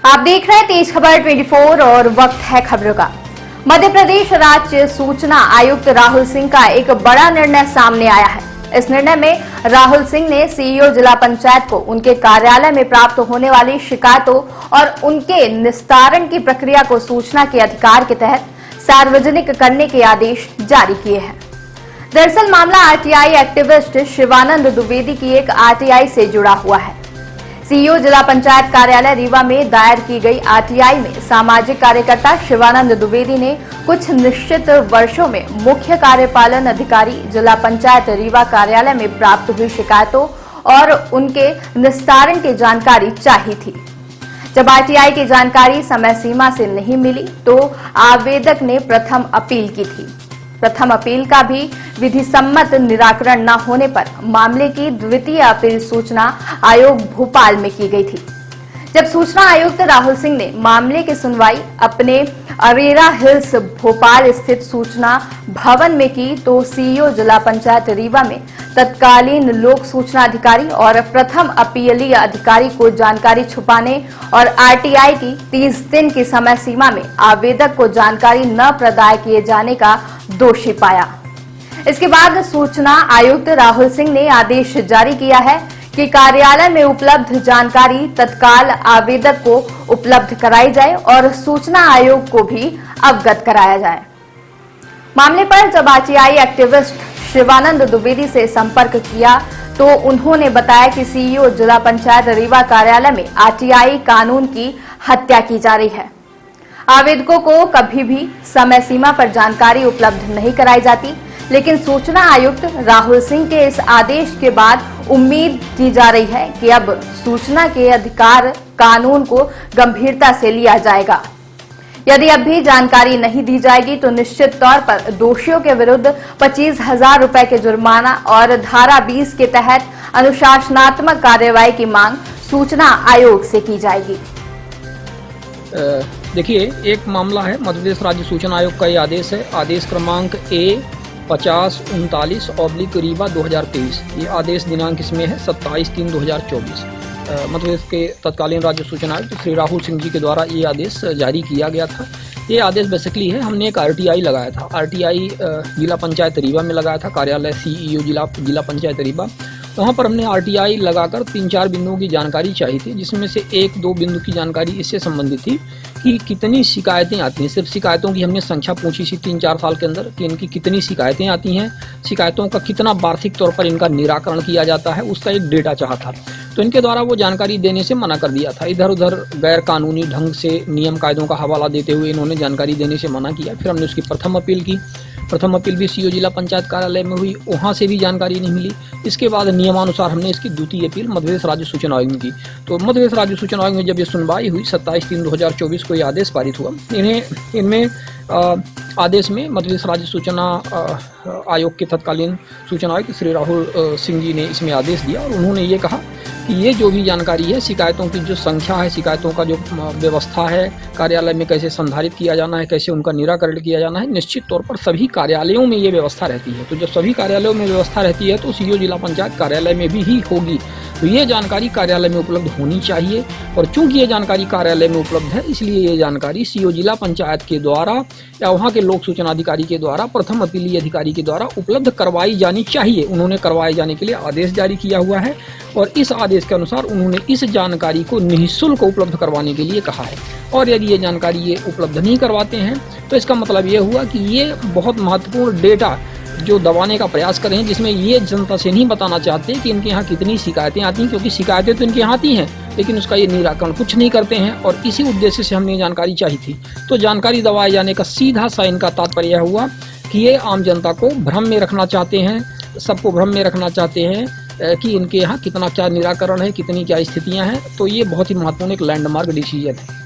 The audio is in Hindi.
आप देख रहे हैं तेज खबर 24 और वक्त है खबरों का। मध्य प्रदेश राज्य सूचना आयुक्त राहुल सिंह का एक बड़ा निर्णय सामने आया है। इस निर्णय में राहुल सिंह ने सीईओ जिला पंचायत को उनके कार्यालय में प्राप्त होने वाली शिकायतों और उनके निस्तारण की प्रक्रिया को सूचना के अधिकार के तहत सार्वजनिक करने के आदेश जारी किए हैं। दरअसल मामला आरटीआई एक्टिविस्ट शिवानंद द्विवेदी की एक आरटीआई से जुड़ा हुआ है। सीईओ जिला पंचायत कार्यालय रीवा में दायर की गई आरटीआई में सामाजिक कार्यकर्ता शिवानंद द्विवेदी ने कुछ निश्चित वर्षों में मुख्य कार्यपालन अधिकारी जिला पंचायत रीवा कार्यालय में प्राप्त हुई शिकायतों और उनके निस्तारण की जानकारी चाहिए थी। जब आरटीआई की जानकारी समय सीमा से नहीं मिली तो आवेदक ने प्रथम अपील की थी। प्रथम अपील का भी विधि सम्मत निराकरण न होने पर मामले की द्वितीय अपील सूचना आयोग भोपाल में की गई थी। जब सूचना आयुक्त राहुल सिंह ने मामले की सुनवाई अपने अरेरा हिल्स भोपाल स्थित सूचना भवन में की तो सीईओ जिला पंचायत रीवा में तत्कालीन लोक सूचना अधिकारी और प्रथम अपीलीय अधिकारी को जानकारी छुपाने और आरटीआई की 30 दिन की समय सीमा में आवेदक को जानकारी न प्रदान किए जाने का दोषी पाया। इसके बाद सूचना आयुक्त राहुल सिंह ने आदेश जारी किया है कि कार्यालय में उपलब्ध जानकारी तत्काल आवेदक को उपलब्ध कराई जाए और सूचना आयोग को भी अवगत कराया जाए। मामले पर जब आरटीआई एक्टिविस्ट शिवानंद द्विवेदी से संपर्क किया तो उन्होंने बताया कि सीईओ जिला पंचायत रीवा कार्यालय में आरटीआई कानून की हत्या की जा रही है। आवेदकों को कभी भी समय सीमा पर जानकारी उपलब्ध नहीं कराई जाती, लेकिन सूचना आयुक्त राहुल सिंह के इस आदेश के बाद उम्मीद की जा रही है कि अब सूचना के अधिकार कानून को गंभीरता से लिया जाएगा। यदि अब भी जानकारी नहीं दी जाएगी तो निश्चित तौर पर दोषियों के विरुद्ध 25,000 रुपए के जुर्माना और धारा 20 के तहत अनुशासनात्मक कार्रवाई की मांग सूचना आयोग से की जाएगी। देखिए, एक मामला है मध्य प्रदेश राज्य सूचना आयोग का ये आदेश है, आदेश क्रमांक A5039/ रीवा 2023। ये आदेश दिनांक इसमें है 27/3/2024। मध्य प्रदेश के तत्कालीन राज्य सूचना आयुक्त श्री राहुल सिंह जी के द्वारा ये आदेश जारी किया गया था। ये आदेश बेसिकली है, हमने एक आरटीआई लगाया था। आरटीआई जिला पंचायत रीवा में लगाया था, कार्यालय सीईओ जिला पंचायत रीवा। वहाँ पर हमने आरटीआई लगाकर 3-4 बिंदुओं की जानकारी चाहिए थी, जिसमें से 1-2 बिंदु की जानकारी इससे संबंधित थी कि कितनी शिकायतें आती हैं। सिर्फ शिकायतों की हमने संख्या पूछी थी 3-4 साल के अंदर कि इनकी कितनी शिकायतें आती हैं, शिकायतों का कितना वार्षिक तौर पर इनका निराकरण किया जाता है, उसका एक डेटा चाहा था। तो इनके द्वारा वो जानकारी देने से मना कर दिया था। इधर उधर गैर कानूनी ढंग से नियम कायदों का हवाला देते हुए इन्होंने जानकारी देने से मना किया। फिर हमने उसकी प्रथम अपील की। प्रथम अपील भी सीईओ जिला पंचायत कार्यालय में हुई, वहाँ से भी जानकारी नहीं मिली। इसके बाद नियमानुसार हमने इसकी द्वितीय अपील मध्य प्रदेश राज्य सूचना आयोग में की। तो मध्य प्रदेश राज्य सूचना आयोग में जब ये सुनवाई हुई 27/3/2024 को ये आदेश पारित हुआ। इनमें आदेश में मध्य प्रदेश राज्य सूचना आयोग के तत्कालीन सूचना आयुक्त श्री राहुल सिंह जी ने इसमें आदेश दिया और उन्होंने ये कहा कि ये जो भी जानकारी है, शिकायतों की जो संख्या है, शिकायतों का जो व्यवस्था है, कार्यालय में कैसे संधारित किया जाना है, कैसे उनका निराकरण किया जाना है, निश्चित तौर पर सभी कार्यालयों में ये व्यवस्था रहती है। तो जब सभी कार्यालयों में व्यवस्था रहती है तो सीईओ जिला पंचायत कार्यालय में भी ही होगी। तो ये जानकारी कार्यालय में उपलब्ध होनी चाहिए और चूंकि ये जानकारी कार्यालय में उपलब्ध है, इसलिए ये जानकारी सीईओ जिला पंचायत के द्वारा या वहाँ के लोक सूचना अधिकारी के द्वारा, प्रथम अपीलीय अधिकारी के द्वारा उपलब्ध करवाई जानी चाहिए। उन्होंने करवाए जाने के लिए आदेश जारी किया हुआ है और इस आदेश के अनुसार उन्होंने इस जानकारी को निःशुल्क उपलब्ध करवाने के लिए कहा है। और यदि ये जानकारी ये उपलब्ध नहीं करवाते हैं तो इसका मतलब ये हुआ कि ये बहुत महत्वपूर्ण डेटा जो दबाने का प्रयास कर रहे हैं, जिसमें ये जनता से नहीं बताना चाहते कि इनके यहाँ कितनी शिकायतें आती हैं, क्योंकि शिकायतें तो इनके यहाँ आती हैं लेकिन उसका ये निराकरण कुछ नहीं करते हैं। और इसी उद्देश्य से हमने जानकारी चाहिए थी। तो जानकारी दबाए जाने का सीधा सा इनका तात्पर्य हुआ कि ये आम जनता को भ्रम में रखना चाहते हैं, सबको भ्रम में रखना चाहते हैं कि इनके यहाँ कितना क्या निराकरण है, कितनी क्या स्थितियाँ हैं। तो ये बहुत ही महत्वपूर्ण एक लैंडमार्क डिसीजन है।